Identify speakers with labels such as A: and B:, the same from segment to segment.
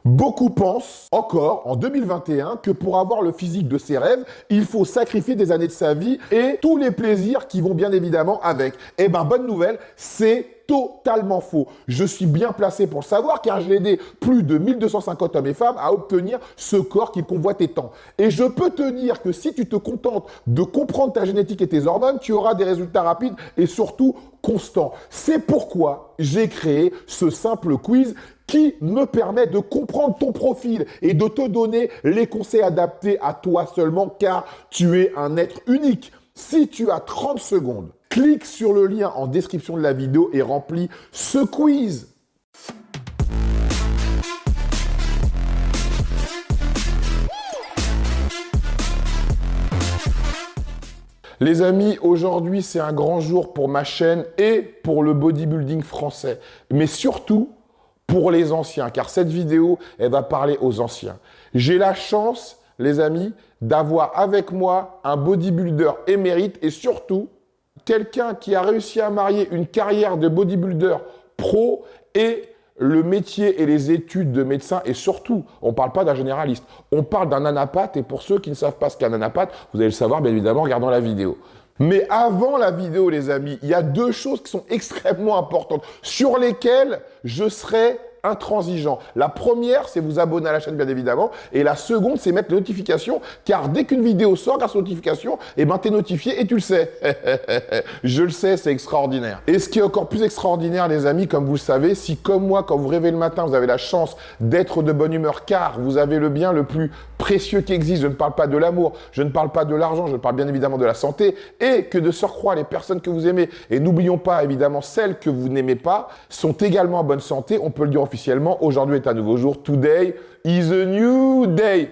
A: Beaucoup pensent encore, en 2021, que pour avoir le physique de ses rêves, il faut sacrifier des années de sa vie et tous les plaisirs qui vont bien évidemment avec. Eh ben, bonne nouvelle, c'est totalement faux. Je suis bien placé pour le savoir car j'ai aidé plus de 1250 hommes et femmes à obtenir ce corps qu'ils convoitaient tant. Et je peux te dire que si tu te contentes de comprendre ta génétique et tes hormones, tu auras des résultats rapides et surtout constants. C'est pourquoi j'ai créé ce simple quiz qui me permet de comprendre ton profil et de te donner les conseils adaptés à toi seulement car tu es un être unique. Si tu as 30 secondes, clique sur le lien en description de la vidéo et remplis ce quiz. Les amis, aujourd'hui c'est un grand jour pour ma chaîne et pour le bodybuilding français. Mais surtout pour les anciens, car cette vidéo, elle va parler aux anciens. J'ai la chance, les amis, d'avoir avec moi un bodybuilder émérite et surtout quelqu'un qui a réussi à marier une carrière de bodybuilder pro et le métier et les études de médecin. Et surtout, on ne parle pas d'un généraliste, on parle d'un anapathe. Et pour ceux qui ne savent pas ce qu'est un anapathe, vous allez le savoir bien évidemment en regardant la vidéo. Mais avant la vidéo, les amis, il y a deux choses qui sont extrêmement importantes sur lesquelles je serai intransigeant. La première, c'est vous abonner à la chaîne, bien évidemment. Et la seconde, c'est mettre les notifications. Car dès qu'une vidéo sort grâce aux notifications, eh ben, t'es notifié et tu le sais. Je le sais, c'est extraordinaire. Et ce qui est encore plus extraordinaire, les amis, comme vous le savez, si comme moi, quand vous rêvez le matin, vous avez la chance d'être de bonne humeur, car vous avez le bien le plus précieux qui existe. Je ne parle pas de l'amour, je ne parle pas de l'argent, je parle bien évidemment de la santé. Et que de surcroît, les personnes que vous aimez, et n'oublions pas évidemment celles que vous n'aimez pas, sont également en bonne santé. On peut le dire officiellement, aujourd'hui est un nouveau jour. Today is a new day.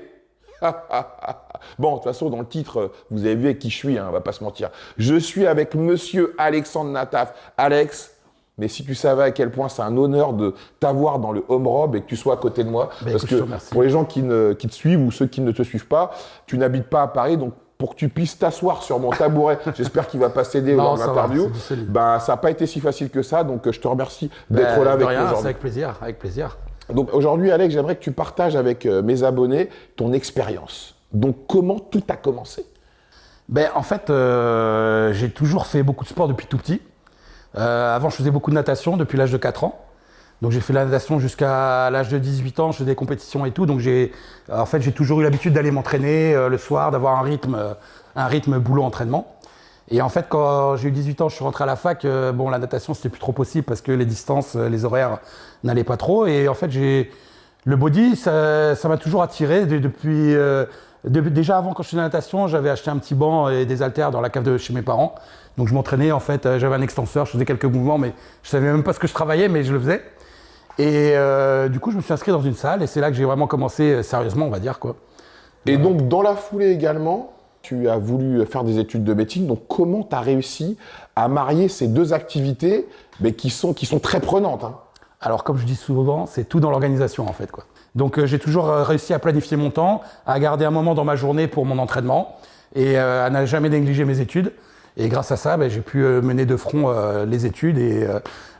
A: Bon, de toute façon, dans le titre, vous avez vu avec qui je suis, hein, on va pas se mentir. Je suis avec monsieur Alexandre Nataf. Alex, mais si tu savais à quel point c'est un honneur de t'avoir dans le home robe et que tu sois à côté de moi, parce que pour les gens qui te suivent ou ceux qui ne te suivent pas, tu n'habites pas à Paris, donc pour que tu puisses t'asseoir sur mon tabouret, j'espère qu'il va pas céder dans l'interview. Ben, ça n'a pas été si facile que ça, donc je te remercie d'être là avec nous aujourd'hui.
B: C'est avec plaisir, avec plaisir.
A: Donc aujourd'hui, Alex, j'aimerais que tu partages avec mes abonnés ton expérience. Donc comment tout a commencé?
B: Ben, en fait, j'ai toujours fait beaucoup de sport depuis tout petit. Avant, je faisais beaucoup de natation depuis l'âge de 4 ans. Donc j'ai fait la natation jusqu'à l'âge de 18 ans, je faisais des compétitions et tout. Donc j'ai toujours eu l'habitude d'aller m'entraîner le soir, d'avoir un rythme boulot-entraînement. Et en fait, quand j'ai eu 18 ans, je suis rentré à la fac. Bon, la natation, c'était plus trop possible parce que les distances, les horaires n'allaient pas trop. Et en fait, le body, ça m'a toujours attiré depuis... déjà avant, quand je faisais la natation, j'avais acheté un petit banc et des haltères dans la cave de chez mes parents. Donc je m'entraînais, en fait, j'avais un extenseur, je faisais quelques mouvements, mais je savais même pas ce que je travaillais, mais je le faisais. Et du coup, je me suis inscrit dans une salle et c'est là que j'ai vraiment commencé sérieusement, on va dire, quoi.
A: Et donc, dans la foulée également, tu as voulu faire des études de médecine. Donc, comment tu as réussi à marier ces deux activités mais qui sont très prenantes, hein?
B: Alors, comme je dis souvent, c'est tout dans l'organisation, en fait, quoi. Donc, j'ai toujours réussi à planifier mon temps, à garder un moment dans ma journée pour mon entraînement et à ne jamais négliger mes études. Et grâce à ça, j'ai pu mener de front les études et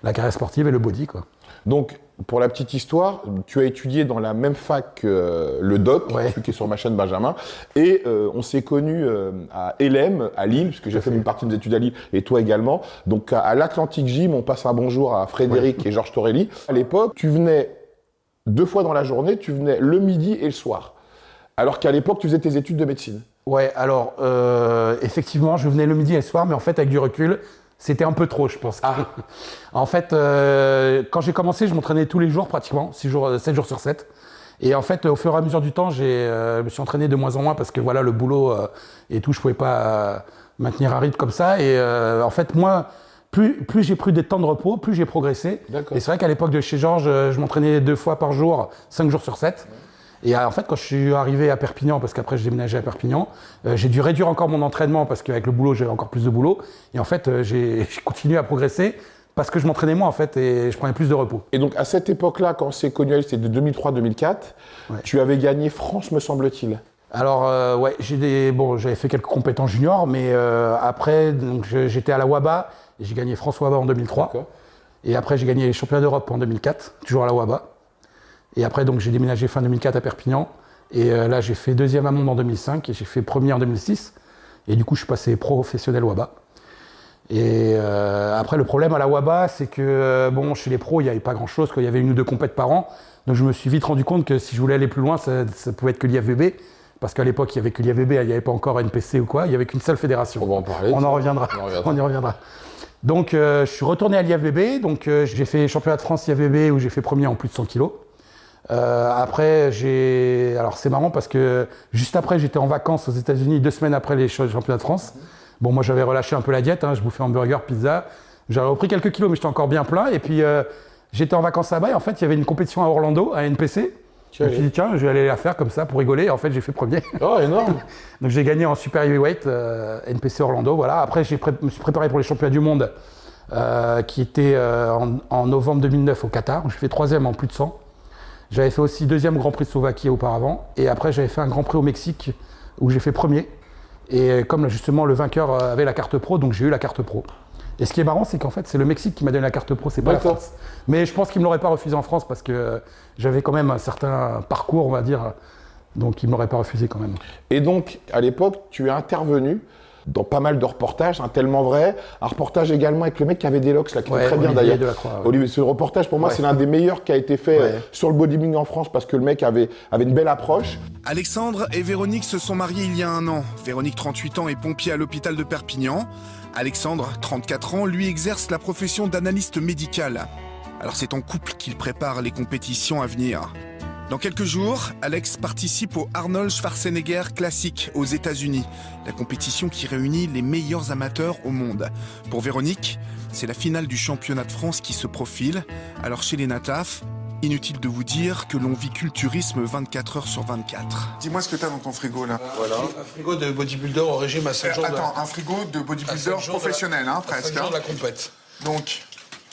B: la carrière sportive et le body, quoi.
A: Donc, pour la petite histoire, tu as étudié dans la même fac que le doc, celui qui est sur ma chaîne Benjamin, et on s'est connus à LM, à Lille, puisque j'ai fait une partie de mes études à Lille, et toi également. Donc, à l'Atlantic Gym, on passe un bonjour à Frédéric et Georges Torelli. À l'époque, tu venais 2 fois dans la journée, tu venais le midi et le soir. Alors qu'à l'époque, tu faisais tes études de médecine.
B: Ouais, alors, effectivement, je venais le midi et le soir, mais en fait, avec du recul, c'était un peu trop, je pense. En fait, quand j'ai commencé, je m'entraînais tous les jours, pratiquement, 7 jours sur 7. Et en fait, au fur et à mesure du temps, je me suis entraîné de moins en moins parce que voilà, le boulot et tout, je pouvais pas maintenir un rythme comme ça. Et en fait, moi, plus j'ai pris des temps de repos, plus j'ai progressé. Et c'est vrai qu'à l'époque de chez Georges, je m'entraînais 2 fois par jour, 5 jours sur 7. Et en fait, quand je suis arrivé à Perpignan, parce qu'après je déménageais à Perpignan, j'ai dû réduire encore mon entraînement parce qu'avec le boulot, j'avais encore plus de boulot. Et en fait, j'ai continué à progresser parce que je m'entraînais moins en fait et je prenais plus de repos.
A: Et donc à cette époque-là, quand on s'est connu, c'était de 2003-2004, tu avais gagné France, me semble-t-il.
B: Alors ouais, j'avais fait quelques compétences juniors, mais après, j'étais à la WABA et j'ai gagné France WABA en 2003. Et après, j'ai gagné les championnats d'Europe en 2004, toujours à la WABA. Et après, donc, j'ai déménagé fin 2004 à Perpignan. Et là, j'ai fait deuxième à Monde en 2005 et j'ai fait premier en 2006. Et du coup, je suis passé professionnel WABA. Et après, le problème à la WABA, c'est que bon, chez les pros, il n'y avait pas grand-chose, il y avait 1 ou 2 compètes par an. Donc je me suis vite rendu compte que si je voulais aller plus loin, ça pouvait être que l'IFBB. Parce qu'à l'époque, il n'y avait que l'IFBB, il n'y avait pas encore NPC ou quoi, il n'y avait qu'une seule fédération.
A: On va en parler.
B: On en reviendra. On y reviendra. Donc je suis retourné à l'IFBB, donc j'ai fait championnat de France IFBB où j'ai fait premier en plus de 100 kilos. Après, alors c'est marrant parce que juste après, j'étais en vacances aux États-Unis 2 semaines après les championnats de France. Bon, moi j'avais relâché un peu la diète, je bouffais hamburger, pizza. J'avais repris quelques kilos, mais j'étais encore bien plein. Et puis j'étais en vacances là-bas et en fait, il y avait une compétition à Orlando, à NPC. Je me suis dit, tiens, je vais aller la faire comme ça pour rigoler. Et en fait, j'ai fait premier.
A: Oh, énorme.
B: Donc j'ai gagné en super heavyweight, NPC Orlando. Voilà. Après, me suis préparé pour les championnats du monde qui étaient en novembre 2009 au Qatar. J'ai fait 3e en plus de 100. J'avais fait aussi 2e Grand Prix de Slovaquie auparavant. Et après, j'avais fait un Grand Prix au Mexique où j'ai fait premier. Et comme justement le vainqueur avait la carte pro, donc j'ai eu la carte pro. Et ce qui est marrant, c'est qu'en fait, c'est le Mexique qui m'a donné la carte pro, c'est pas la France. Mais je pense qu'il ne me l'aurait pas refusé en France parce que j'avais quand même un certain parcours, on va dire. Donc il ne me l'aurait pas refusé quand même.
A: Et donc, à l'époque, tu es intervenu dans pas mal de reportages, tellement vrai. Un reportage également avec le mec qui avait des locks, là, qui fait très bien d'ailleurs. Olivier, ce reportage, pour moi, c'est l'un des meilleurs qui a été fait sur le bodybuilding en France parce que le mec avait une belle approche.
C: Alexandre et Véronique se sont mariés il y a 1 an. Véronique, 38 ans, est pompier à l'hôpital de Perpignan. Alexandre, 34 ans, lui exerce la profession d'analyste médical. Alors c'est en couple qu'il prépare les compétitions à venir. Dans quelques jours, Alex participe au Arnold Schwarzenegger Classic aux États-Unis, la compétition qui réunit les meilleurs amateurs au monde. Pour Véronique, c'est la finale du championnat de France qui se profile. Alors chez les Nataf, inutile de vous dire que l'on vit culturisme 24 heures sur 24.
D: Dis-moi ce que t'as dans ton frigo là.
E: Voilà. Un frigo de bodybuilder au régime à 5 jours.
D: Attends, un frigo de bodybuilder professionnel, presque.
E: 5 jours de la compète.
D: Donc.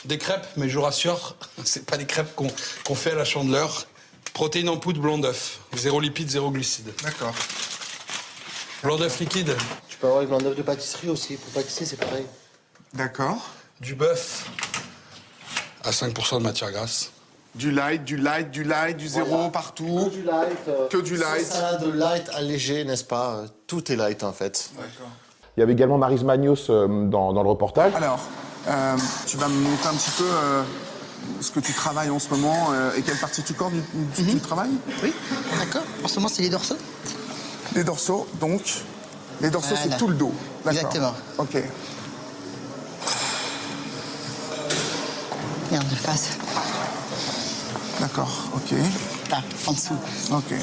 E: Des crêpes, mais je vous rassure, c'est pas des crêpes qu'on fait à la Chandeleur. Protéines en poudre, blanc d'œuf. 0 lipides, 0 glucides.
D: D'accord.
E: Blanc d'œuf liquide.
F: Tu peux avoir du blanc d'œuf de pâtisserie aussi. Pour pâtisser, c'est pareil.
D: D'accord.
E: Du bœuf à 5% de matière grasse.
D: Du light, du zéro partout.
F: Que du light.
D: Que du light.
F: Salade light allégé, n'est-ce pas? Tout est light en fait.
D: D'accord.
A: Il y avait également Maryse Magnos dans le reportage.
D: Alors, tu vas me montrer un petit peu ce que tu travailles en ce moment et quelle partie du corps tu travailles?
G: Oui, d'accord. En ce moment, c'est les dorsaux.
D: Les dorsaux, donc. Les dorsaux,
G: Voilà.
D: c'est tout le dos. D'accord.
G: Exactement.
D: Ok.
G: Regarde, de face.
D: D'accord, ok.
G: Là, en dessous.
D: Ok.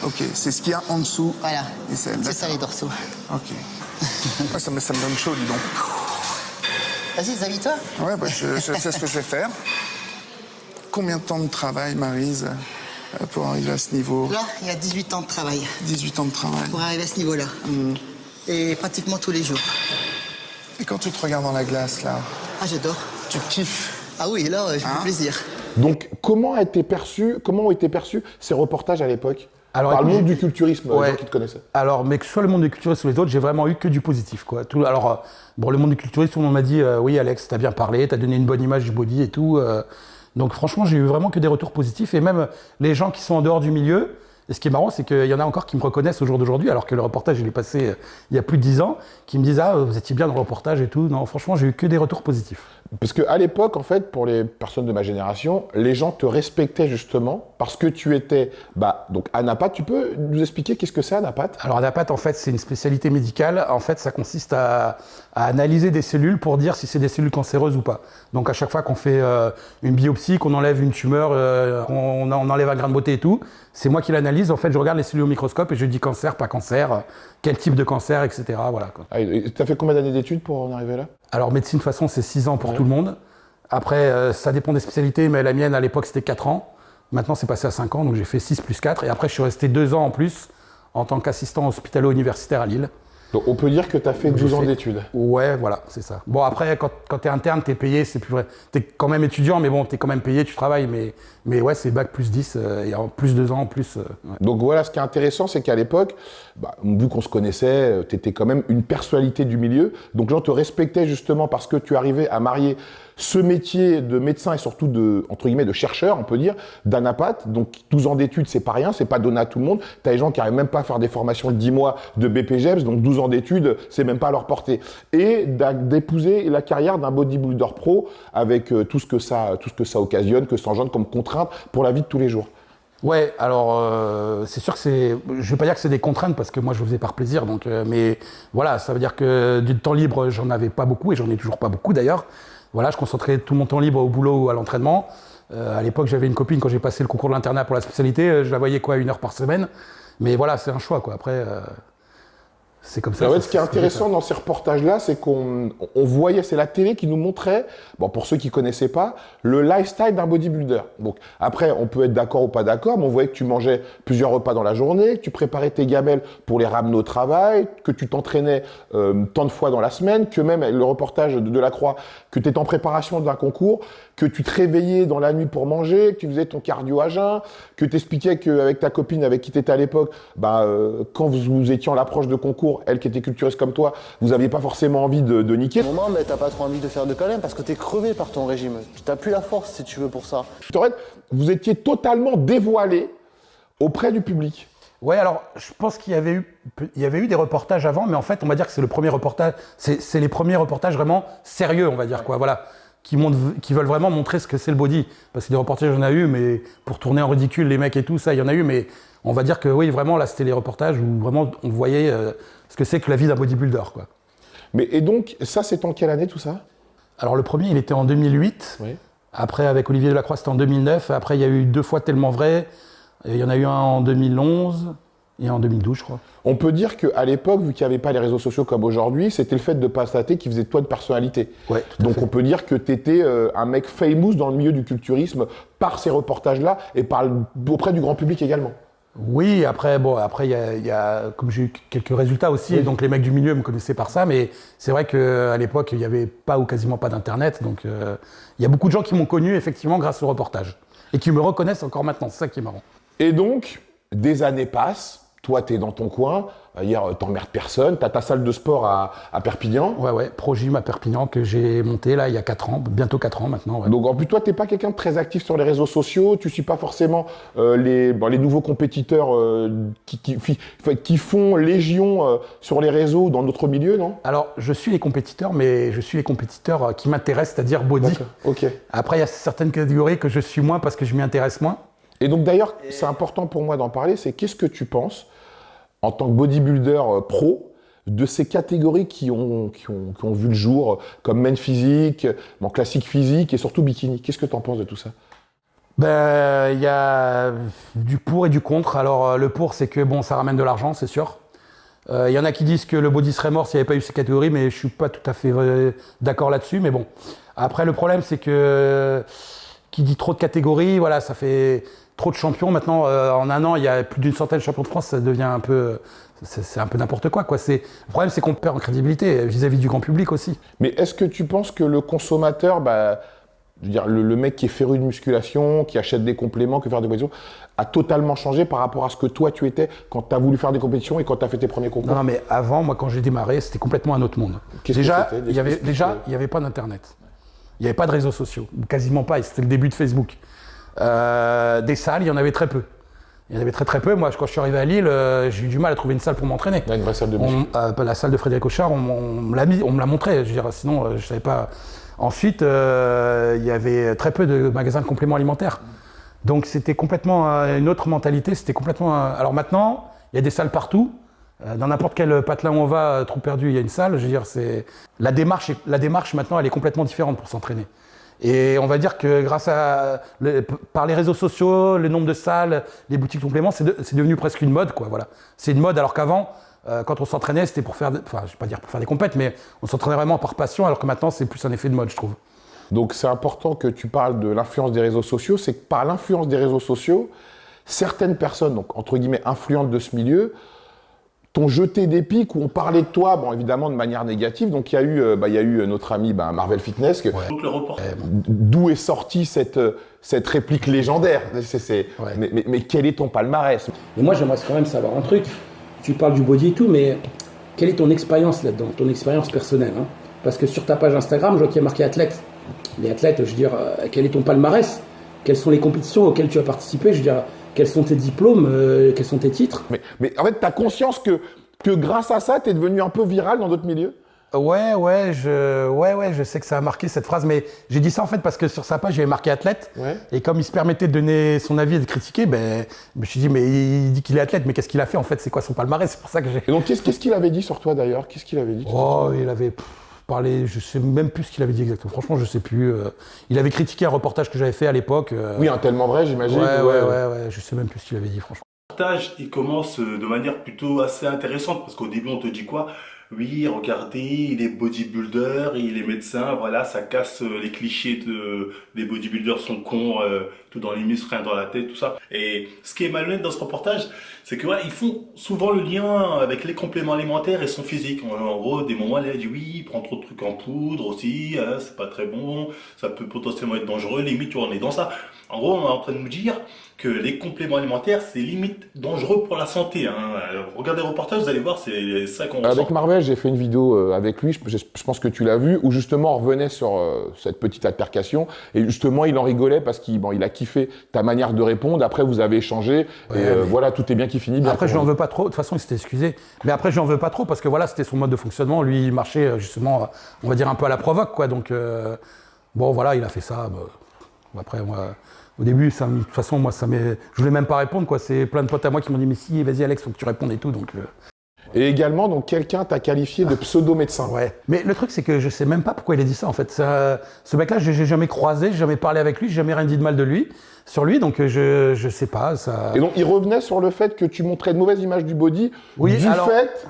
D: Ok, c'est ce qu'il y a en dessous.
G: Voilà.
D: Et c'est
G: ça, les dorsaux.
D: Ok. Ouais, ça me donne chaud, dis donc.
G: Vas-y, déshabille-toi.
D: Ouais, bah, je sais ce que je vais faire. Combien de temps de travail, Maryse, pour arriver à ce niveau?
G: Là, il y a 18 ans de travail
D: 18 ans de travail.
G: pour arriver à ce niveau-là. Et pratiquement tous les jours.
D: Et quand tu te regardes dans la glace, là,
G: Ah, j'adore.
D: tu kiffes?
G: Ah oui, là, je me fais plaisir.
A: Donc, comment ont été perçus ces reportages à l'époque
B: Alors,
A: par le
B: écoute,
A: monde du culturisme, les gens qui te connaissaient?
B: Alors, mais que ce soit le monde du culturisme ou les autres, j'ai vraiment eu que du positif, quoi. Alors, bon, le monde du culturisme, tout le monde m'a dit, oui, Alex, t'as bien parlé, t'as donné une bonne image du body et tout. Donc, franchement, j'ai eu vraiment que des retours positifs. Et même les gens qui sont en dehors du milieu, et ce qui est marrant, c'est qu'il y en a encore qui me reconnaissent au jour d'aujourd'hui, alors que le reportage, il est passé il y a plus de 10 ans, qui me disent, ah, vous étiez bien dans le reportage et tout. Non, franchement, j'ai eu que des retours positifs.
A: Parce qu'à l'époque, en fait, pour les personnes de ma génération, les gens te respectaient justement parce que tu étais donc anapath. Tu peux nous expliquer qu'est-ce que c'est anapath?
B: Alors, anapath, en fait, c'est une spécialité médicale. En fait, ça consiste à analyser des cellules pour dire si c'est des cellules cancéreuses ou pas. Donc, à chaque fois qu'on fait une biopsie, qu'on enlève une tumeur, on enlève un grain de beauté et tout, c'est moi qui l'analyse. En fait, je regarde les cellules au microscope et je dis cancer, pas cancer, quel type de cancer, etc. Voilà, quoi.
A: Ah, t'as fait combien d'années d'études pour en arriver là?
B: Alors, médecine, de toute façon, c'est 6 ans pour tout le monde. Après, ça dépend des spécialités, mais la mienne, à l'époque, c'était 4 ans. Maintenant, c'est passé à 5 ans, donc j'ai fait 6 plus 4. Et après, je suis resté 2 ans en plus en tant qu'assistant hospitalo-universitaire à Lille.
A: Donc, on peut dire que tu as fait 12 ans d'études.
B: Ouais, voilà, c'est ça. Bon, après, quand tu es interne, tu es payé, c'est plus vrai. Tu es quand même étudiant, mais bon, tu es quand même payé, tu travailles. Mais ouais, c'est bac plus 10, et en plus 2 ans en plus. Ouais.
A: Donc voilà, ce qui est intéressant, c'est qu'à l'époque, vu qu'on se connaissait, tu étais quand même une personnalité du milieu. Donc les gens te respectaient justement parce que tu arrivais à marier ce métier de médecin et surtout de, entre guillemets, de chercheur, on peut dire, d'anapathe, donc 12 ans d'études, c'est pas rien, c'est pas donné à tout le monde. T'as des gens qui arrivent même pas à faire des formations de 10 mois de BPGEPS, donc 12 ans d'études, c'est même pas à leur portée. Et d'épouser la carrière d'un bodybuilder pro avec tout ce que ça occasionne, que ça engendre comme contrainte pour la vie de tous les jours.
B: Ouais, alors c'est sûr que je vais pas dire que c'est des contraintes parce que moi je le faisais par plaisir, donc mais voilà, ça veut dire que du temps libre j'en avais pas beaucoup et j'en ai toujours pas beaucoup d'ailleurs. Voilà, je concentrais tout mon temps libre au boulot ou à l'entraînement. À l'époque, j'avais une copine quand j'ai passé le concours de l'internat pour la spécialité, je la voyais 1 heure par semaine. Mais voilà, c'est un choix quoi. Après, c'est comme ça.
A: En fait, ce qui est intéressant dans ces reportages-là, c'est qu'on voyait, c'est la télé qui nous montrait, bon, pour ceux qui connaissaient pas, le lifestyle d'un bodybuilder. Donc, après, on peut être d'accord ou pas d'accord, mais on voyait que tu mangeais plusieurs repas dans la journée, que tu préparais tes gamelles pour les ramener au travail, que tu t'entraînais tant de fois dans la semaine, que même le reportage de Lacroix, que tu étais en préparation d'un concours, que tu te réveillais dans la nuit pour manger, que tu faisais ton cardio à jeun, que tu expliquais qu'avec ta copine avec qui tu étais à l'époque, quand vous étiez en l'approche de concours, elle qui était culturiste comme toi, vous n'aviez pas forcément envie de niquer.
F: Au moment, mais t'as pas trop envie de faire de câlins parce que t'es crevé par ton régime. Tu n'as plus la force si tu veux pour ça.
A: En fait, vous étiez totalement dévoilé auprès du public.
B: Ouais, alors je pense qu'il y avait eu des reportages avant, mais en fait, on va dire que c'est le premier reportage, c'est les premiers reportages vraiment sérieux, on va dire quoi, voilà, qui veulent vraiment montrer ce que c'est le body. Parce que des reportages, il y en a eu, mais pour tourner en ridicule les mecs et tout ça, il y en a eu, mais on va dire que oui, vraiment, là, c'était les reportages où vraiment on voyait ce que c'est que la vie d'un bodybuilder, quoi.
A: Mais et donc, ça, c'est en quelle année tout ça?
B: Alors le premier, il était en 2008.
A: Oui.
B: Après, avec Olivier Delacroix, c'était en 2009. Après, il y a eu 2 fois Tellement Vrai. Et il y en a eu un en 2011 et un en 2012, je crois.
A: On peut dire qu'à l'époque, vu qu'il n'y avait pas les réseaux sociaux comme aujourd'hui, c'était le fait de pastater qui faisait de toi de personnalité.
B: Ouais, tout à
A: Donc
B: fait.
A: on peut dire que tu étais un mec famous dans le milieu du culturisme par ces reportages-là et auprès du grand public également.
B: Oui, après, il y a comme j'ai eu quelques résultats aussi,
A: Oui.
B: et donc les mecs du milieu me connaissaient par ça, mais c'est vrai qu'à l'époque, il n'y avait pas ou quasiment pas d'Internet, donc il y a beaucoup de gens qui m'ont connu effectivement grâce au reportage, et qui me reconnaissent encore maintenant, c'est ça qui est marrant.
A: Et donc, des années passent, toi tu es dans ton coin, hier t'emmerdes personne, tu as ta salle de sport à Perpignan.
B: Ouais, Progym à Perpignan que j'ai monté là il y a 4 ans, bientôt 4 ans maintenant. Ouais.
A: Donc en plus toi t'es pas quelqu'un de très actif sur les réseaux sociaux, tu suis pas forcément les nouveaux compétiteurs qui font légion sur les réseaux dans notre milieu, non?
B: Alors je suis les compétiteurs, mais je suis les compétiteurs qui m'intéressent, c'est-à-dire body.
A: D'accord. Ok.
B: Après il y a certaines catégories que je suis moins parce que je m'y intéresse moins.
A: Et donc d'ailleurs, c'est important pour moi d'en parler, c'est qu'est-ce que tu penses, en tant que bodybuilder pro, de ces catégories qui ont vu le jour, comme men physique, classique physique et surtout bikini. Qu'est-ce que tu en penses de tout ça?
B: Ben, il y a du pour et du contre. Alors le pour, c'est que bon, ça ramène de l'argent, c'est sûr. Il y en a qui disent que le body serait mort s'il n'y avait pas eu ces catégories, mais je suis pas tout à fait d'accord là-dessus. Mais bon, après le problème, c'est que qui dit trop de catégories, voilà, ça fait trop de champions. Maintenant, en un an, il y a plus d'une centaine de champions de France, ça devient un peu, c'est un peu n'importe quoi. Le problème, c'est qu'on perd en crédibilité vis-à-vis du grand public aussi.
A: Mais est-ce que tu penses que le consommateur, je veux dire, le mec qui est féru de musculation, qui achète des compléments, qui fait des compétitions, a totalement changé par rapport à ce que toi tu étais quand tu as voulu faire des compétitions et quand tu as fait tes premiers concours?
B: Non, mais avant, moi, quand j'ai démarré, c'était complètement un autre monde.
A: Qu'est-ce
B: Déjà,
A: que c'était?
B: il n'y avait pas d'Internet. Il n'y avait pas de réseaux sociaux, quasiment pas, et c'était le début de Facebook. Des salles, il y en avait très peu. Il y en avait très peu. Moi, quand je suis arrivé à Lille, j'ai eu du mal à trouver une salle pour m'entraîner.
A: Il y a une vraie salle de muscu.
B: La salle de Frédéric Auchard, on me l'a montré. Je veux dire, sinon, je ne savais pas. Ensuite, il y avait très peu de magasins de compléments alimentaires. Donc, c'était complètement une autre mentalité. C'était complètement. Alors maintenant, il y a des salles partout. Dans n'importe quel patelin où on va, trou perdu, il y a une salle. Je veux dire, la démarche maintenant, elle est complètement différente pour s'entraîner. Et on va dire que par les réseaux sociaux, le nombre de salles, les boutiques de compléments, c'est devenu presque une mode, quoi. Voilà. C'est une mode, alors qu'avant, quand on s'entraînait, c'était pour faire, je vais pas dire pour faire des compètes, mais on s'entraînait vraiment par passion, alors que maintenant, c'est plus un effet de mode, je trouve.
A: Donc c'est important que tu parles de l'influence des réseaux sociaux. C'est que par l'influence des réseaux sociaux, certaines personnes, donc entre guillemets influentes de ce milieu, t'ont jeté des pics où on parlait de toi, bon évidemment de manière négative. Donc il y a eu notre ami Marvel Fitness, d'où est sortie cette réplique légendaire. Mais quel est ton palmarès?
H: Mais moi, j'aimerais quand même savoir un truc. Tu parles du body et tout, mais quelle est ton expérience là-dedans, ton expérience personnelle, hein? Parce que sur ta page Instagram, je vois qu'il y a marqué athlète. les athlètes, je veux dire, quel est ton palmarès? Quelles sont les compétitions auxquelles tu as participé? Je veux dire, quels sont tes diplômes? Quels sont tes titres?
A: Mais en fait, tu as conscience que grâce à ça, tu es devenu un peu viral dans d'autres milieux?
B: Ouais, je sais que ça a marqué cette phrase, mais j'ai dit ça en fait parce que sur sa page, il avait marqué athlète.
A: Ouais.
B: Et comme il se permettait de donner son avis et de critiquer, ben, je me suis dit, mais il dit qu'il est athlète, mais qu'est-ce qu'il a fait en fait? C'est quoi son palmarès? C'est pour ça que j'ai.
A: Et donc, qu'est-ce qu'il avait dit sur toi d'ailleurs? Qu'est-ce qu'il avait dit?
B: Oh, il avait parlé, je sais même plus ce qu'il avait dit exactement. Franchement, je sais plus. Il avait critiqué un reportage que j'avais fait à l'époque.
A: Oui, un tellement vrai, j'imagine.
B: Ouais, je sais même plus ce qu'il avait dit, franchement.
I: Le reportage, il commence de manière plutôt assez intéressante parce qu'au début, on te dit quoi? Oui, regardez, il est bodybuilder, il est médecin, voilà, ça casse les clichés les bodybuilders sont cons, tout dans les muscles, rien dans la tête, tout ça. Et ce qui est malhonnête dans ce reportage, c'est que ils font souvent le lien avec les compléments alimentaires et son physique. En gros, des moments, il a dit oui, il prend trop de trucs en poudre aussi, c'est pas très bon, ça peut potentiellement être dangereux, limite, tu vois, on est dans ça. En gros, on est en train de nous dire que les compléments alimentaires, c'est limite dangereux pour la santé. Regardez le reportage, vous allez voir, c'est ça qu'on ressent.
A: Avec Marvel, j'ai fait une vidéo avec lui, je pense que tu l'as vu, où justement on revenait sur cette petite altercation, et justement il en rigolait parce qu'il a kiffé ta manière de répondre, après vous avez échangé, voilà, tout est bien qui finit bien.
B: Après, je n'en veux pas trop, de toute façon il s'était excusé, mais après je n'en veux pas trop parce que voilà, c'était son mode de fonctionnement, lui il marchait justement, on va dire un peu à la provoque, quoi, donc bon voilà, il a fait ça, après moi... Au début, de toute façon, moi, je voulais même pas répondre, quoi. C'est plein de potes à moi qui m'ont dit, mais si, vas-y, Alex, faut que tu répondes et tout, donc.
A: Et également, donc, quelqu'un t'a qualifié de pseudo-médecin.
B: Ouais. Mais le truc, c'est que je sais même pas pourquoi il a dit ça, en fait. Ce mec-là, j'ai jamais croisé, j'ai jamais parlé avec lui, j'ai jamais rien dit de mal de lui, sur lui, donc je sais pas, ça.
A: Et donc, il revenait sur le fait que tu montrais une mauvaise image du body, fait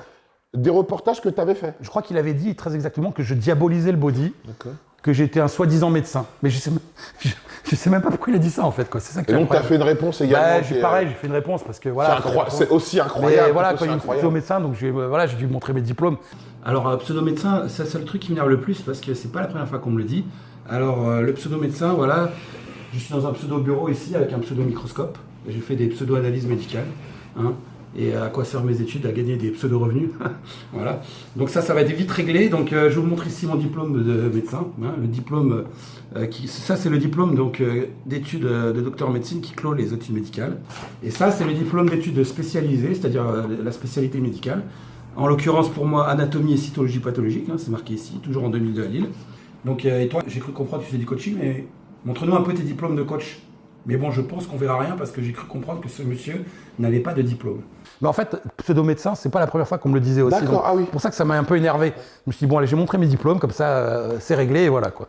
A: des reportages que tu avais fait.
B: Je crois qu'il avait dit très exactement que je diabolisais le body. D'accord. Que j'étais un soi-disant médecin. Mais je sais même pas pourquoi il a dit ça en fait, quoi. C'est ça qui est
A: incroyable. Donc tu as fait une réponse également.
B: Pareil, j'ai fait une réponse parce que voilà.
A: C'est aussi incroyable.
B: Mais voilà, quand il me fait au médecin, donc j'ai dû montrer mes diplômes.
H: Alors pseudo-médecin, c'est le truc qui m'énerve le plus parce que c'est pas la première fois qu'on me le dit. Alors le pseudo-médecin, voilà, je suis dans un pseudo-bureau ici avec un pseudo-microscope. J'ai fait des pseudo-analyses médicales. Et à quoi servent mes études? À gagner des pseudo-revenus. Voilà. Donc ça va être vite réglé. Donc je vous montre ici mon diplôme de médecin. Le diplôme, ça c'est le diplôme d'études de docteur en médecine qui clôt les études médicales. Et ça c'est le diplôme d'études spécialisées, c'est-à-dire la spécialité médicale. En l'occurrence pour moi, anatomie et cytologie pathologique, c'est marqué ici, toujours en 2002 à Lille. Donc et toi, j'ai cru comprendre que tu fais du coaching, mais montre-nous un peu tes diplômes de coach. Mais bon, je pense qu'on verra rien parce que j'ai cru comprendre que ce monsieur n'avait pas de diplôme.
B: Mais en fait, pseudo-médecin, c'est pas la première fois qu'on me le disait aussi.
A: D'accord, ah oui.
B: C'est pour ça que ça m'a un peu énervé. Je me suis dit, bon, allez, j'ai montré mes diplômes, comme ça, c'est réglé, et voilà, quoi.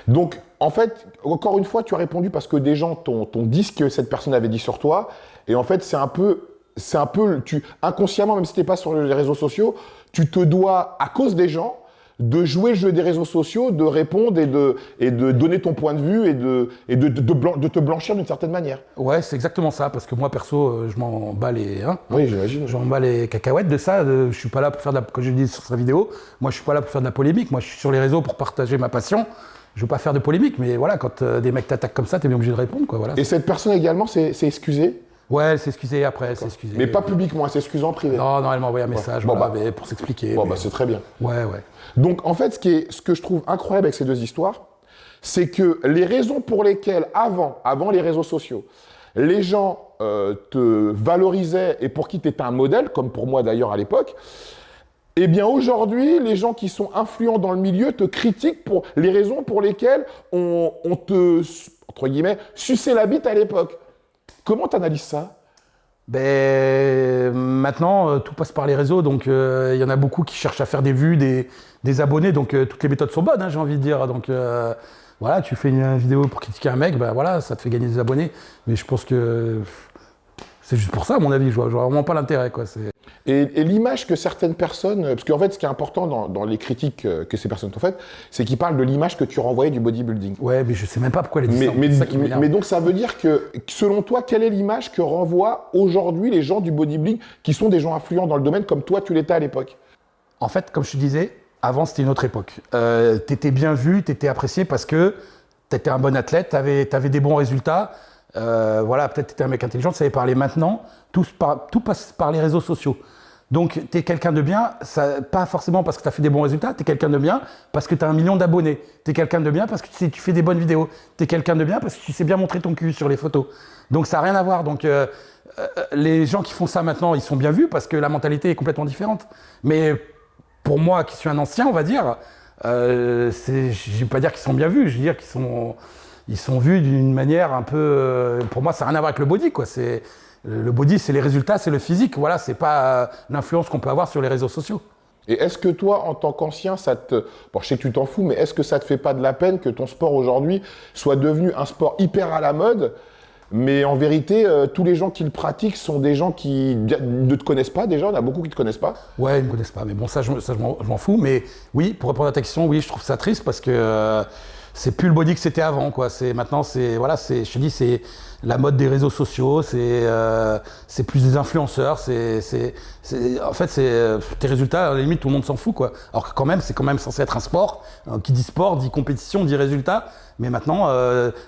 A: Donc, en fait, encore une fois, tu as répondu parce que des gens t'ont dit ce que cette personne avait dit sur toi. Et en fait, c'est un peu, inconsciemment, même si t'es pas sur les réseaux sociaux, tu te dois, à cause des gens, de jouer le jeu des réseaux sociaux, de répondre et de donner ton point de vue et de te blanchir d'une certaine manière.
B: Ouais, c'est exactement ça, parce que moi, perso, je m'en bats les...
A: oui, j'imagine.
B: Je m'en bats les cacahuètes de ça. Je suis pas là pour faire comme je dis sur sa vidéo, moi, je suis pas là pour faire de la polémique. Moi, je suis sur les réseaux pour partager ma passion. Je veux pas faire de polémique, mais voilà, quand des mecs t'attaquent comme ça, t'es bien obligé de répondre, quoi. Voilà.
A: Et cette personne également s'est excusée?
B: Ouais, elle s'est excusée après, elle s'est excusée.
A: Mais pas publiquement, elle s'est excusée en privé?
B: Non, elle m'a envoyé un message mais pour s'expliquer.
A: Bon, c'est très bien.
B: Ouais.
A: Donc, en fait, ce que je trouve incroyable avec ces deux histoires, c'est que les raisons pour lesquelles, avant les réseaux sociaux, les gens te valorisaient et pour qui tu étais un modèle, comme pour moi d'ailleurs à l'époque, eh bien aujourd'hui, les gens qui sont influents dans le milieu te critiquent pour les raisons pour lesquelles on te, entre guillemets, suçait la bite à l'époque. Comment tu analyses ça?
B: Maintenant, tout passe par les réseaux, donc il y en a beaucoup qui cherchent à faire des vues, des abonnés, donc toutes les méthodes sont bonnes, j'ai envie de dire. Donc voilà, tu fais une vidéo pour critiquer un mec, voilà, ça te fait gagner des abonnés. Mais je pense que c'est juste pour ça, à mon avis, je vois vraiment pas l'intérêt, quoi.
A: Et l'image que certaines personnes, parce qu'en fait, ce qui est important dans les critiques que ces personnes t'ont faites, c'est qu'ils parlent de l'image que tu renvoyais du bodybuilding.
B: Ouais, mais je sais même pas pourquoi elle dit ça.
A: Mais donc, ça veut dire que, selon toi, quelle est l'image que renvoient aujourd'hui les gens du bodybuilding, qui sont des gens influents dans le domaine, comme toi, tu l'étais à l'époque?
B: En fait, comme je te disais, avant, c'était une autre époque. T'étais bien vu, t'étais apprécié parce que t'étais un bon athlète, t'avais des bons résultats. Voilà, peut-être t'étais un mec intelligent, tu savais parler. Maintenant, tout passe par les réseaux sociaux. Donc, tu es quelqu'un de bien, pas forcément parce que tu as fait des bons résultats, tu es quelqu'un de bien parce que tu as 1 million d'abonnés. Tu es quelqu'un de bien parce que tu fais des bonnes vidéos. Tu es quelqu'un de bien parce que tu sais bien montrer ton cul sur les photos. Donc, ça n'a rien à voir. Donc, les gens qui font ça maintenant, ils sont bien vus parce que la mentalité est complètement différente. Mais pour moi, qui suis un ancien, on va dire, je ne vais pas dire qu'ils sont bien vus, je veux dire qu'ils sont vus d'une manière un peu... pour moi, ça n'a rien à voir avec le body, quoi. Le body, c'est les résultats, c'est le physique. Voilà, c'est pas l'influence qu'on peut avoir sur les réseaux sociaux.
A: Et est-ce que toi, en tant qu'ancien, bon, je sais que tu t'en fous, mais est-ce que ça te fait pas de la peine que ton sport aujourd'hui soit devenu un sport hyper à la mode, mais en vérité, tous les gens qui le pratiquent sont des gens qui ne te connaissent pas déjà, il y en a beaucoup qui ne te connaissent pas.
B: Ouais, ils ne me connaissent pas, mais bon, je m'en fous. Mais oui, pour répondre à ta question, oui, je trouve ça triste parce que c'est plus le body que c'était avant, quoi. Maintenant, je te dis, c'est la mode des réseaux sociaux, c'est plus des influenceurs, en fait, tes résultats, à la limite, tout le monde s'en fout, quoi. Alors que quand même, c'est quand même censé être un sport. Qui dit sport, dit compétition, dit résultat. Mais maintenant,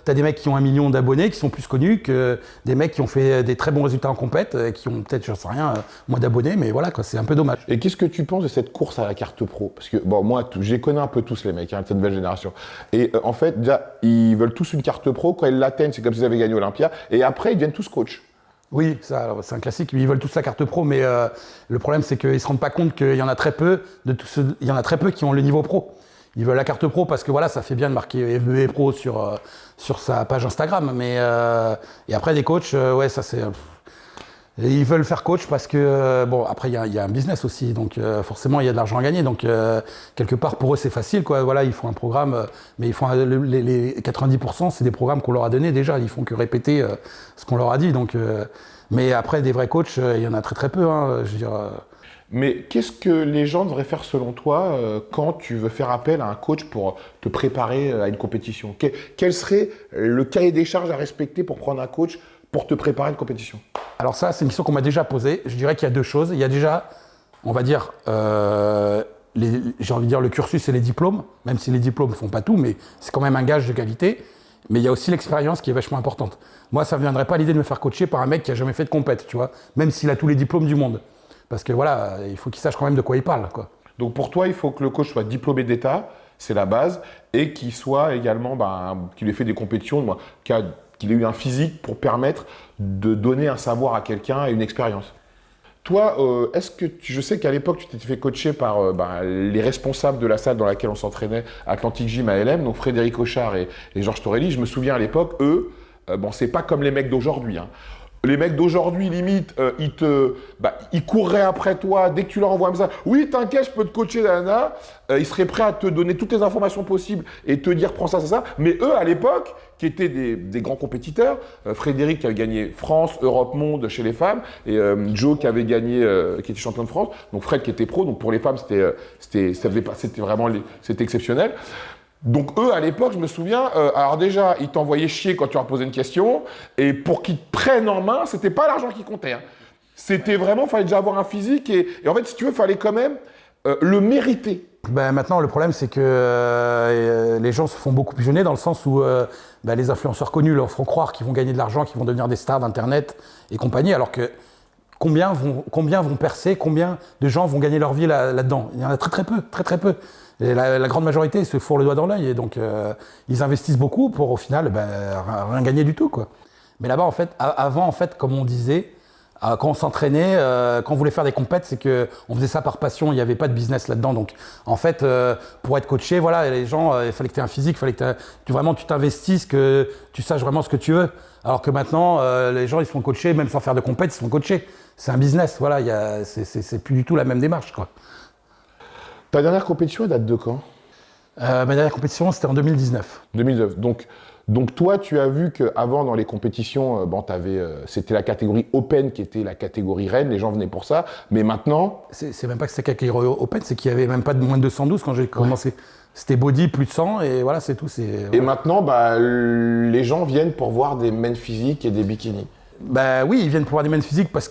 B: t'as des mecs qui ont 1 million d'abonnés, qui sont plus connus que des mecs qui ont fait des très bons résultats en compète, qui ont peut-être, j'en sais rien, moins d'abonnés, mais voilà, quoi, c'est un peu dommage.
A: Et qu'est-ce que tu penses de cette course à la carte pro? Parce que, bon, moi, je les connais un peu tous, les mecs, hein, de cette nouvelle génération. Et en fait, déjà, ils veulent tous une carte pro. Quand ils l'atteignent, c'est comme s'ils avaient gagné Olympia. Et après, ils deviennent tous coach.
B: Oui, ça, c'est un classique. Ils veulent tous la carte pro, mais le problème, c'est qu'ils ne se rendent pas compte qu'il y en a très peu il y en a très peu qui ont le niveau pro. Ils veulent la carte pro parce que voilà, ça fait bien de marquer FBE Pro sur sa page Instagram. Mais et après, des coachs, ouais, ça c'est... ils veulent faire coach parce que, bon, après, il y a un business aussi. Donc, forcément, il y a de l'argent à gagner. Donc, quelque part, pour eux, c'est facile, quoi. Voilà, ils font un programme, mais ils font les 90%, c'est des programmes qu'on leur a donnés déjà. Ils font que répéter ce qu'on leur a dit. Donc, mais après, des vrais coachs, il y en a très, très peu, hein, je veux dire...
A: Mais qu'est-ce que les gens devraient faire selon toi quand tu veux faire appel à un coach pour te préparer à une compétition? Quel serait le cahier des charges à respecter pour prendre un coach pour te préparer à une compétition?
B: Alors ça, c'est une question qu'on m'a déjà posée. Je dirais qu'il y a 2 choses. Il y a déjà, on va dire, j'ai envie de dire le cursus et les diplômes, même si les diplômes ne font pas tout, mais c'est quand même un gage de qualité. Mais il y a aussi l'expérience qui est vachement importante. Moi, ça ne me viendrait pas l'idée de me faire coacher par un mec qui n'a jamais fait de compète, tu vois, même s'il a tous les diplômes du monde. Parce que voilà, il faut qu'il sache quand même de quoi il parle, quoi.
A: Donc pour toi, il faut que le coach soit diplômé d'État, c'est la base, et qu'il soit également, qu'il ait fait des compétitions, qu'il ait eu un physique pour permettre de donner un savoir à quelqu'un et une expérience. Toi, est-ce que je sais qu'à l'époque, tu t'étais fait coacher par les responsables de la salle dans laquelle on s'entraînait, Atlantic Gym à LM, donc Frédéric Auchard et Georges Torelli. Je me souviens à l'époque, eux, c'est pas comme les mecs d'aujourd'hui, hein. Les mecs d'aujourd'hui, limite, ils courraient après toi dès que tu leur envoies un message. Oui, t'inquiète, je peux te coacher, Dana. Ils seraient prêts à te donner toutes les informations possibles et te dire prends ça, ça, ça. Mais eux, à l'époque, qui étaient des grands compétiteurs, Frédéric qui avait gagné France, Europe, Monde chez les femmes, et Joe qui avait gagné, qui était champion de France. Donc Fred qui était pro. Donc pour les femmes, c'était exceptionnel. Donc eux, à l'époque, je me souviens, alors déjà, ils t'envoyaient chier quand tu leur posais une question, et pour qu'ils te prennent en main, c'était pas l'argent qui comptait, hein. C'était vraiment, il fallait déjà avoir un physique, et en fait, si tu veux, il fallait quand même le mériter.
B: Maintenant, le problème, c'est que les gens se font beaucoup pigeonner dans le sens où les influenceurs connus leur font croire qu'ils vont gagner de l'argent, qu'ils vont devenir des stars d'Internet et compagnie, alors que combien vont percer, combien de gens vont gagner leur vie là-dedans? Il y en a très très peu, très très peu. Et la grande majorité se fourrent le doigt dans l'œil et donc ils investissent beaucoup pour au final rien gagner du tout, quoi. Mais là-bas, en fait, avant, en fait, comme on disait, quand on s'entraînait, quand on voulait faire des compètes, c'est qu'on faisait ça par passion, il n'y avait pas de business là-dedans. Donc en fait, pour être coaché, voilà, les gens, il fallait que tu aies un physique, il fallait que tu t'investisses, que tu saches vraiment ce que tu veux. Alors que maintenant, les gens, ils se font coacher, même sans faire de compète, ils se font coacher. C'est un business, voilà, c'est plus du tout la même démarche, quoi.
A: Ta dernière compétition, elle date de quand?
B: Ma dernière compétition, c'était en 2019.
A: 2009. Donc toi, tu as vu qu'avant, dans les compétitions, c'était la catégorie Open qui était la catégorie reine, les gens venaient pour ça. Mais maintenant...
B: C'est même pas que c'était catégorie Open, c'est qu'il n'y avait même pas de moins de 212 quand j'ai commencé. C'était body plus de 100 et voilà, c'est tout.
A: Et maintenant, les gens viennent pour voir des men physiques et des bikinis.
B: Oui, ils viennent pour voir des men physiques parce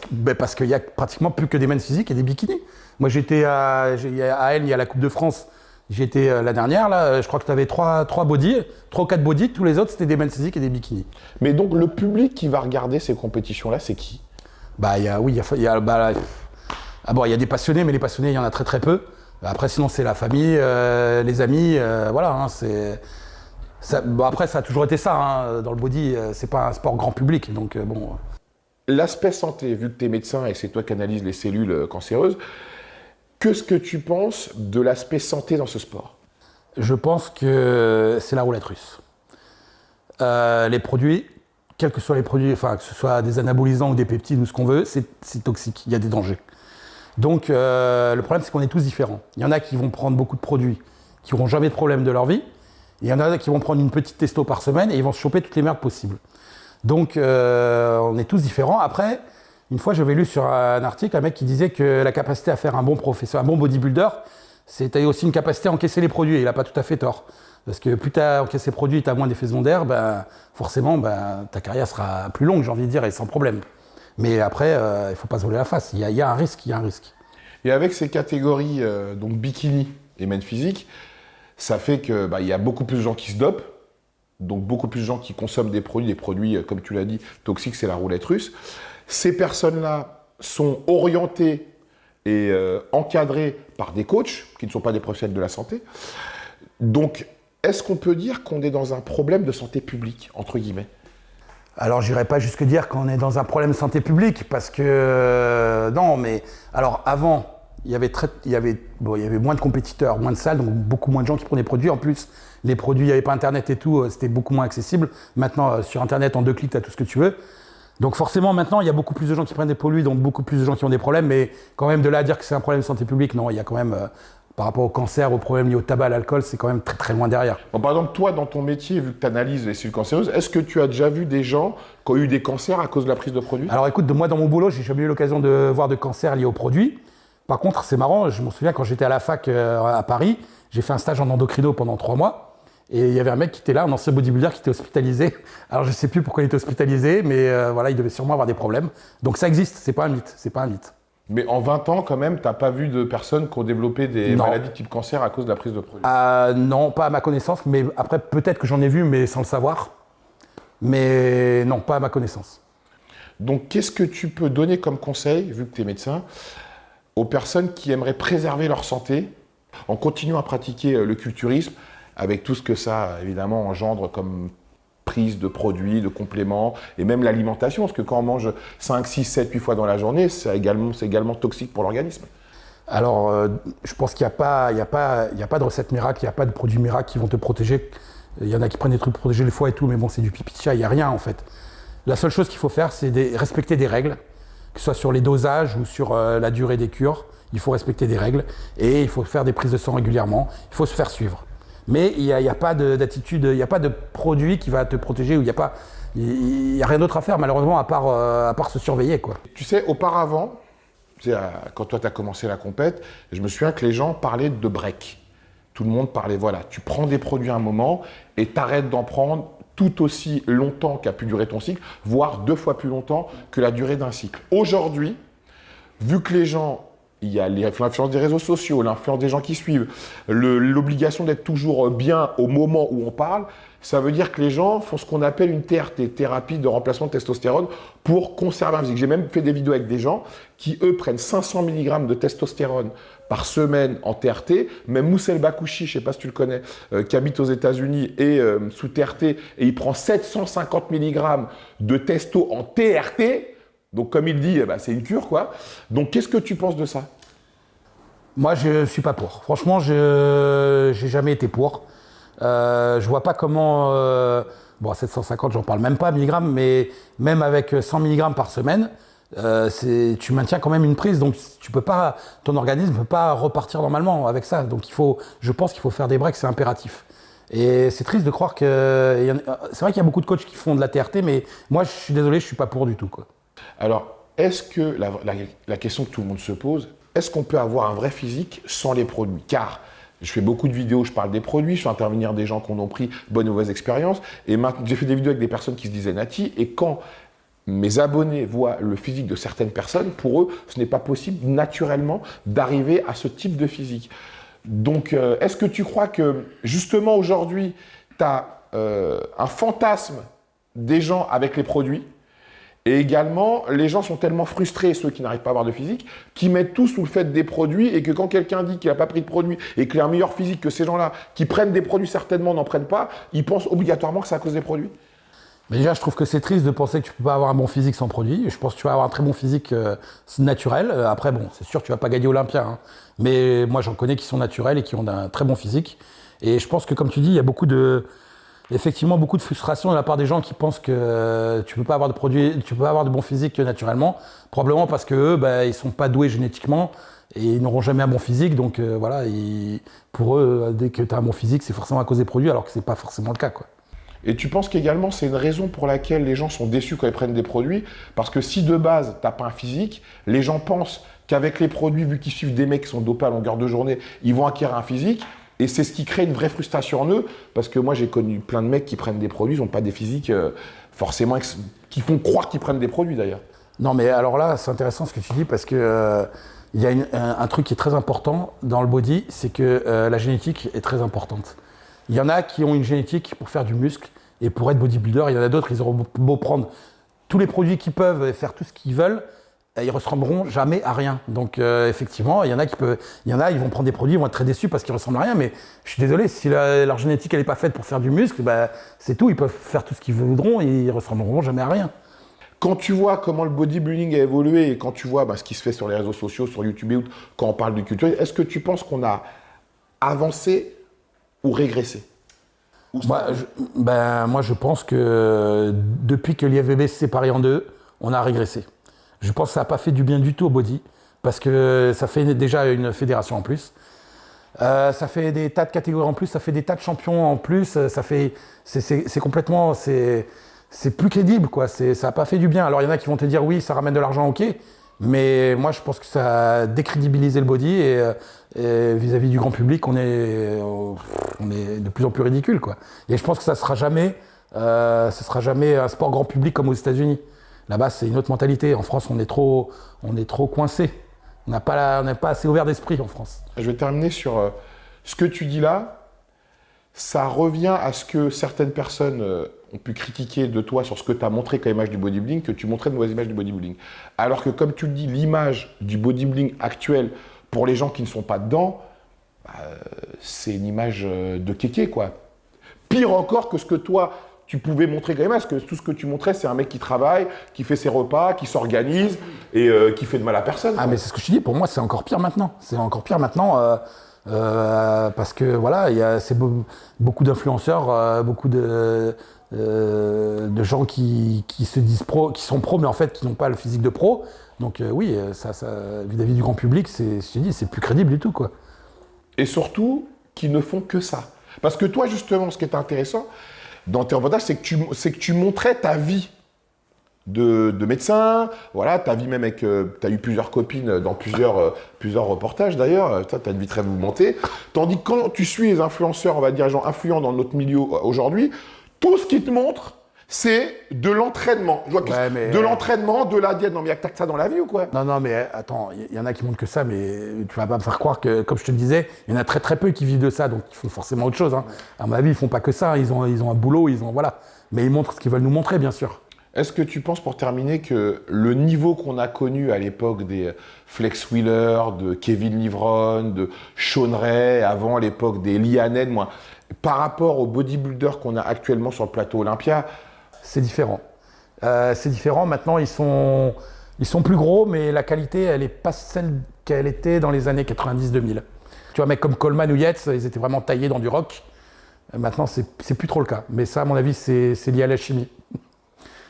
B: qu'il y a pratiquement plus que des men physiques et des bikinis. Moi, j'étais à L, il y a la Coupe de France. J'étais la dernière, là, je crois que tu avais 3 ou 4 bodies, tous les autres c'était des men physiques et des bikinis.
A: Mais donc le public qui va regarder ces compétitions-là, c'est qui?
B: Ah bon, il y a des passionnés, mais les passionnés, il y en a très très peu. Après, sinon, c'est la famille, les amis, voilà. Hein, bon, après, ça a toujours été ça. Hein, dans le body, c'est pas un sport grand public, donc bon.
A: L'aspect santé, vu que tu es médecin et que c'est toi qui analyses les cellules cancéreuses, qu'est-ce que tu penses de l'aspect santé dans ce sport?
B: Je pense que c'est la roulette russe. Les produits, quels que soient les produits, enfin que ce soit des anabolisants ou des peptides ou ce qu'on veut, c'est toxique, il y a des dangers. Donc le problème c'est qu'on est tous différents. Il y en a qui vont prendre beaucoup de produits, qui n'auront jamais de problème de leur vie, et il y en a qui vont prendre une petite testo par semaine et ils vont se choper toutes les merdes possibles. Donc on est tous différents. Après, une fois j'avais lu sur un article un mec qui disait que la capacité à faire un bon professeur, un bon bodybuilder, c'était aussi une capacité à encaisser les produits, et il n'a pas tout à fait tort. Parce que plus tu as encaissé les produits et tu as moins d'effets secondaires, forcément ta carrière sera plus longue, j'ai envie de dire, et sans problème. Mais après, il ne faut pas se voler la face, il y a un risque, il y a un risque.
A: Et avec ces catégories, donc bikini et men physique, ça fait que y a beaucoup plus de gens qui se dopent, donc beaucoup plus de gens qui consomment des produits, comme tu l'as dit, toxiques, c'est la roulette russe. Ces personnes-là sont orientées et encadrées par des coachs, qui ne sont pas des professionnels de la santé. Donc, est-ce qu'on peut dire qu'on est dans un problème de santé publique, entre guillemets?
B: Alors, j'irai pas jusque dire qu'on est dans un problème de santé publique, parce que non, mais alors avant, il y avait moins de compétiteurs, moins de salles, donc beaucoup moins de gens qui prenaient des produits. En plus, les produits, il n'y avait pas Internet et tout, c'était beaucoup moins accessible. Maintenant, sur Internet, en 2 clics, tu as tout ce que tu veux. Donc forcément, maintenant, il y a beaucoup plus de gens qui prennent des produits, donc beaucoup plus de gens qui ont des problèmes, mais quand même de là à dire que c'est un problème de santé publique, non, il y a quand même, par rapport au cancer, aux problèmes liés au tabac, à l'alcool, c'est quand même très très loin derrière.
A: Bon, par exemple, toi, dans ton métier, vu que tu analyses les cellules cancéreuses, est-ce que tu as déjà vu des gens qui ont eu des cancers à cause de la prise de produits?
B: Alors écoute, moi dans mon boulot, j'ai jamais eu l'occasion de voir de cancer lié aux produits. Par contre, c'est marrant, je me souviens quand j'étais à la fac à Paris, j'ai fait un stage en endocrino pendant 3 mois. Et il y avait un mec qui était là, un ancien bodybuilder qui était hospitalisé. Alors je sais plus pourquoi il était hospitalisé, mais voilà, il devait sûrement avoir des problèmes. Donc ça existe, c'est pas un mythe, c'est pas un mythe.
A: Mais en 20 ans, quand même, t'as pas vu de personnes qui ont développé des maladies type cancer à cause de la prise de produits?
B: Non, pas à ma connaissance, mais après peut-être que j'en ai vu, mais sans le savoir. Mais non, pas à ma connaissance.
A: Donc qu'est-ce que tu peux donner comme conseil, vu que tu es médecin, aux personnes qui aimeraient préserver leur santé en continuant à pratiquer le culturisme, avec tout ce que ça, évidemment, engendre comme prise de produits, de compléments, et même l'alimentation, parce que quand on mange 5, 6, 7, 8 fois dans la journée, c'est également toxique pour l'organisme.
B: Alors, je pense qu'il n'y a pas de recette miracle, il n'y a pas de produit miracle qui vont te protéger. Il y en a qui prennent des trucs pour protéger le foie et tout, mais bon, c'est du pipi de chat, il n'y a rien en fait. La seule chose qu'il faut faire, c'est respecter des règles, que ce soit sur les dosages ou sur la durée des cures. Il faut respecter des règles, et il faut faire des prises de sang régulièrement, il faut se faire suivre. Mais il n'y a pas d'attitude, il n'y a pas de produit qui va te protéger, ou il n'y a rien d'autre à faire malheureusement à part se surveiller, quoi.
A: Tu sais, auparavant, quand toi tu as commencé la compète, je me souviens que les gens parlaient de break. Tout le monde parlait, voilà, tu prends des produits à un moment et t'arrêtes d'en prendre tout aussi longtemps qu'a pu durer ton cycle, voire 2 fois plus longtemps que la durée d'un cycle. Aujourd'hui, vu que les gens... Il y a l'influence des réseaux sociaux, l'influence des gens qui suivent, l'obligation d'être toujours bien au moment où on parle. Ça veut dire que les gens font ce qu'on appelle une TRT, thérapie de remplacement de testostérone, pour conserver un physique. J'ai même fait des vidéos avec des gens qui, eux, prennent 500 mg de testostérone par semaine en TRT. Même Moussel Bakouchi, je ne sais pas si tu le connais, qui habite aux États-Unis et sous TRT, et il prend 750 mg de testo en TRT. Donc, comme il dit, c'est une cure, quoi. Donc, qu'est-ce que tu penses de ça?
B: Moi, je suis pas pour. Franchement, je n'ai jamais été pour. Je vois pas comment... bon, 750, j'en parle même pas, milligrammes, mais même avec 100 mg par semaine, tu maintiens quand même une prise. Donc, ton organisme ne peut pas repartir normalement avec ça. Donc, je pense qu'il faut faire des breaks, c'est impératif. Et c'est triste de croire que... C'est vrai qu'il y a beaucoup de coachs qui font de la TRT, mais moi, je suis désolé, je suis pas pour du tout, quoi.
A: Alors, est-ce que la question que tout le monde se pose, est-ce qu'on peut avoir un vrai physique sans les produits? Car je fais beaucoup de vidéos, je parle des produits, je fais intervenir des gens qui en ont pris bonne ou mauvaise expérience. Et maintenant, j'ai fait des vidéos avec des personnes qui se disaient Nati. Et quand mes abonnés voient le physique de certaines personnes, pour eux, ce n'est pas possible naturellement d'arriver à ce type de physique. Donc, est-ce que tu crois que justement aujourd'hui, tu as un fantasme des gens avec les produits? Et également, les gens sont tellement frustrés, ceux qui n'arrivent pas à avoir de physique, qui mettent tout sous le fait des produits et que quand quelqu'un dit qu'il n'a pas pris de produit et qu'il a un meilleur physique que ces gens-là, qui prennent des produits certainement n'en prennent pas, ils pensent obligatoirement que c'est à cause des produits.
B: Mais déjà, je trouve que c'est triste de penser que tu peux pas avoir un bon physique sans produit. Je pense que tu vas avoir un très bon physique naturel. Après, bon, c'est sûr, tu vas pas gagner Olympia, hein. Mais moi, j'en connais qui sont naturels et qui ont un très bon physique. Et je pense que, comme tu dis, il y a effectivement beaucoup de frustration de la part des gens qui pensent que tu peux pas avoir de produit, tu peux pas avoir de bon physique naturellement, probablement parce que eux, ils sont pas doués génétiquement et ils n'auront jamais un bon physique. Donc voilà, pour eux, dès que tu as un bon physique, c'est forcément à cause des produits, alors que c'est pas forcément le cas, quoi.
A: Et tu penses qu'également, c'est une raison pour laquelle les gens sont déçus quand ils prennent des produits, parce que si de base, tu n'as pas un physique, les gens pensent qu'avec les produits, vu qu'ils suivent des mecs qui sont dopés à longueur de journée, ils vont acquérir un physique. Et c'est ce qui crée une vraie frustration en eux, parce que moi j'ai connu plein de mecs qui prennent des produits, ils n'ont pas des physiques forcément, qui font croire qu'ils prennent des produits d'ailleurs.
B: Non mais alors là, c'est intéressant ce que tu dis, parce que il y a un truc qui est très important dans le body, c'est que la génétique est très importante. Il y en a qui ont une génétique pour faire du muscle et pour être bodybuilder, il y en a d'autres, ils auront beau prendre tous les produits qu'ils peuvent et faire tout ce qu'ils veulent, ils ressembleront jamais à rien. Donc effectivement, il y en a ils vont prendre des produits, ils vont être très déçus parce qu'ils ressemblent à rien, mais je suis désolé, si leur génétique elle est pas faite pour faire du muscle, c'est tout, ils peuvent faire tout ce qu'ils voudront et ils ressembleront jamais à rien.
A: Quand tu vois comment le bodybuilding a évolué et quand tu vois ce qui se fait sur les réseaux sociaux, sur YouTube et autres, quand on parle de culture, est-ce que tu penses qu'on a avancé ou régressé?
B: Moi je pense que depuis que l'IFBB s'est séparé en deux, on a régressé. Je pense que ça n'a pas fait du bien du tout au body, parce que ça fait déjà une fédération en plus. Ça fait des tas de catégories en plus, ça fait des tas de champions en plus, c'est complètement, c'est plus crédible, quoi. Ça n'a pas fait du bien. Alors il y en a qui vont te dire oui, ça ramène de l'argent, ok, mais moi je pense que ça a décrédibilisé le body et vis-à-vis du grand public, on est de plus en plus ridicule, quoi. Et je pense que ça sera jamais un sport grand public comme aux États-Unis. Là-bas, c'est une autre mentalité. En France, on est trop coincé. On n'a pas assez ouvert d'esprit en France.
A: Je vais terminer sur ce que tu dis là. Ça revient à ce que certaines personnes ont pu critiquer de toi sur ce que tu as montré comme image du bodybuilding, que tu montrais de mauvaises images du bodybuilding. Alors que, comme tu le dis, l'image du bodybuilding actuel, pour les gens qui ne sont pas dedans, c'est une image de kéké, quoi. Pire encore que ce que toi, tu pouvais montrer quand même, parce que tout ce que tu montrais, c'est un mec qui travaille, qui fait ses repas, qui s'organise et qui fait de mal à personne.
B: Ah, mais c'est ce que je te dis, pour moi, c'est encore pire maintenant. C'est encore pire maintenant parce que voilà, c'est beaucoup d'influenceurs, beaucoup de gens qui se disent pro, qui sont pros, mais en fait, qui n'ont pas le physique de pro. Donc oui, ça, vis-à-vis du grand public, c'est plus crédible du tout, quoi.
A: Et surtout, qui ne font que ça. Parce que toi, justement, ce qui est intéressant dans tes reportages, c'est que tu montrais ta vie de médecin, voilà, ta vie même avec... tu as eu plusieurs copines dans plusieurs reportages, d'ailleurs. Tu as une vie très mouvementée. Tandis que quand tu suis les influenceurs, on va dire, les gens influents dans notre milieu aujourd'hui, tout ce qu'ils te montrent, c'est de l'entraînement. De l'entraînement, de la diète. Non, mais il n'y a que ça dans la vie ou quoi?
B: Non, mais attends, il y en a qui montrent que ça, mais tu vas pas me faire croire que, comme je te le disais, il y en a très très peu qui vivent de ça, donc ils font forcément autre chose, hein. À ma vie, ils font pas que ça, ils ont un boulot, voilà. Mais ils montrent ce qu'ils veulent nous montrer, bien sûr.
A: Est-ce que tu penses, pour terminer, que le niveau qu'on a connu à l'époque des Flex Wheeler, de Kevin Livron, de Shawn Ray, avant l'époque des Lee Haney, par rapport aux bodybuilders qu'on a actuellement sur le plateau Olympia,
B: c'est différent. C'est différent. Maintenant, ils sont plus gros, mais la qualité, elle n'est pas celle qu'elle était dans les années 90-2000. Tu vois, un mec comme Coleman ou Yates, ils étaient vraiment taillés dans du rock. Maintenant, c'est plus trop le cas. Mais ça, à mon avis, c'est lié à la chimie.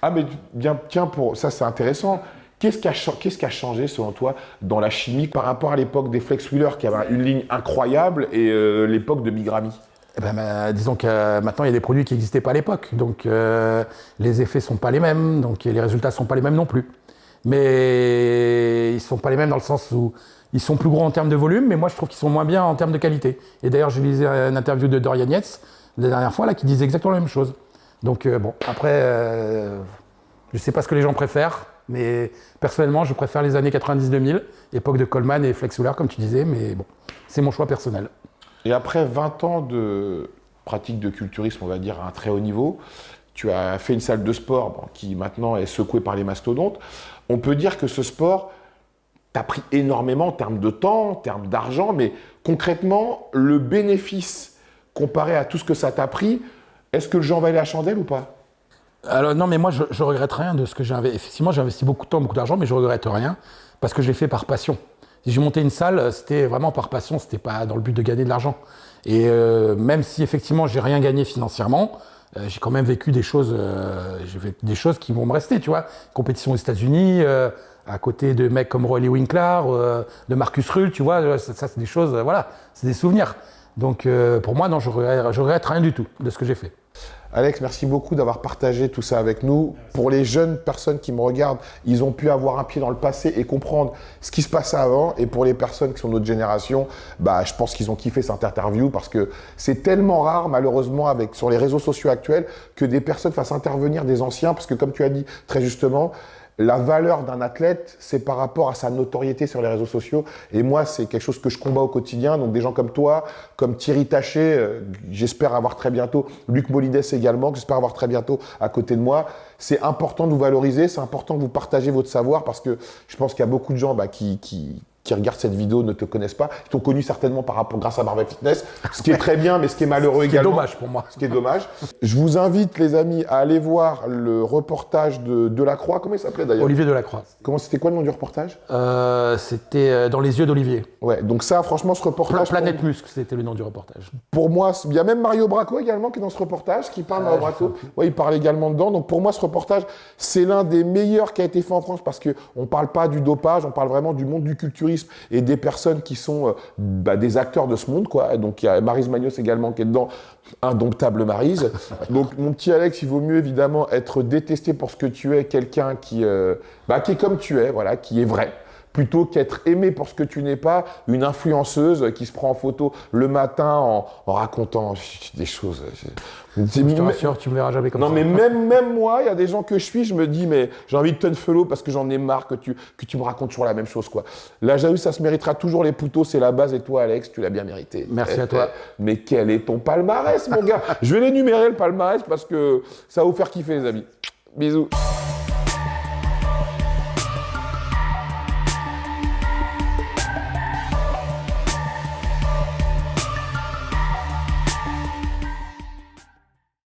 A: Ah, mais bien, tiens, pour ça, c'est intéressant. Qu'est-ce qui a changé, selon toi, dans la chimie par rapport à l'époque des Flex Wheeler, qui avait une ligne incroyable, et l'époque de Migramy?
B: Disons que maintenant, il y a des produits qui n'existaient pas à l'époque. Donc, les effets ne sont pas les mêmes, donc les résultats ne sont pas les mêmes non plus. Mais ils ne sont pas les mêmes dans le sens où ils sont plus gros en termes de volume, mais moi, je trouve qu'ils sont moins bien en termes de qualité. Et d'ailleurs, j'ai lisé une interview de Dorian Yates, la dernière fois, là, qui disait exactement la même chose. Donc, bon, après, je ne sais pas ce que les gens préfèrent, mais personnellement, je préfère les années 90-2000, époque de Coleman et Flex Wheeler, comme tu disais, mais bon, c'est mon choix personnel.
A: Et après 20 ans de pratique de culturisme, on va dire, à un très haut niveau, tu as fait une salle de sport bon, qui maintenant est secouée par les mastodontes. On peut dire que ce sport t'a pris énormément en termes de temps, en termes d'argent, mais concrètement, le bénéfice comparé à tout ce que ça t'a pris, est-ce que le jeu en valait la chandelle ou pas?
B: Alors non, mais moi je regrette rien de ce que j'ai investi. Effectivement, j'ai investi beaucoup de temps, beaucoup d'argent, mais je regrette rien parce que je l'ai fait par passion. Si j'ai monté une salle, c'était vraiment par passion, c'était pas dans le but de gagner de l'argent. Et même si effectivement j'ai rien gagné financièrement, j'ai quand même vécu des choses, qui vont me rester, tu vois. Compétition aux États-Unis, à côté de mecs comme Roelly Winkler, de Marcus Ruhl, tu vois, ça c'est des choses, voilà, c'est des souvenirs. Donc pour moi, non, je regrette rien du tout de ce que j'ai fait.
A: Alex, merci beaucoup d'avoir partagé tout ça avec nous. Pour les jeunes personnes qui me regardent, ils ont pu avoir un pied dans le passé et comprendre ce qui se passait avant. Et pour les personnes qui sont de notre génération, bah, je pense qu'ils ont kiffé cette interview parce que c'est tellement rare, malheureusement, sur les réseaux sociaux actuels, que des personnes fassent intervenir des anciens. Parce que comme tu as dit très justement, la valeur d'un athlète, c'est par rapport à sa notoriété sur les réseaux sociaux. Et moi, c'est quelque chose que je combats au quotidien. Donc des gens comme toi, comme Thierry Taché, j'espère avoir très bientôt, Luc Molides également, que j'espère avoir très bientôt à côté de moi. C'est important de vous valoriser, c'est important que vous partagez votre savoir parce que je pense qu'il y a beaucoup de gens qui regardent cette vidéo ne te connaissent pas. Ils t'ont connu certainement grâce à Marvel Fitness, ce qui est très bien, mais ce qui est malheureux également.
B: C'est dommage pour moi.
A: Ce qui est dommage. Je vous invite, les amis, à aller voir le reportage de Delacroix. Comment il s'appelait d'ailleurs?
B: Olivier Delacroix.
A: C'était quoi le nom du reportage?
B: C'était Dans les yeux d'Olivier.
A: Ouais, donc ça, franchement, ce reportage...
B: Planète Muscle, c'était le nom du reportage.
A: Pour moi, il y a même Mario Bracco également qui est dans ce reportage, qui parle Mario Bracco. Ouais, il parle également dedans. Donc pour moi, ce reportage, c'est l'un des meilleurs qui a été fait en France parce qu'on ne parle pas du dopage, on parle vraiment du monde du culturisme et des personnes qui sont des acteurs de ce monde, quoi. Donc il y a Maryse Magnos également qui est dedans, indomptable Maryse. Donc mon petit Alex, il vaut mieux évidemment être détesté pour ce que tu es, quelqu'un qui est comme tu es, voilà, qui est vrai, plutôt qu'être aimé pour ce que tu n'es pas, une influenceuse qui se prend en photo le matin en racontant des choses.
B: Je te rassure, tu me verras jamais comme ça.
A: Non, mais même moi, il y a des gens que je suis, je me dis, mais j'ai envie de te follow parce que j'en ai marre que tu me racontes toujours la même chose, quoi. Là, j'avoue, ça se méritera toujours les poutos, c'est la base, et toi, Alex, tu l'as bien mérité.
B: Merci à toi.
A: Mais quel est ton palmarès, mon gars? Je vais l'énumérer, le palmarès, parce que ça va vous faire kiffer, les amis. Bisous.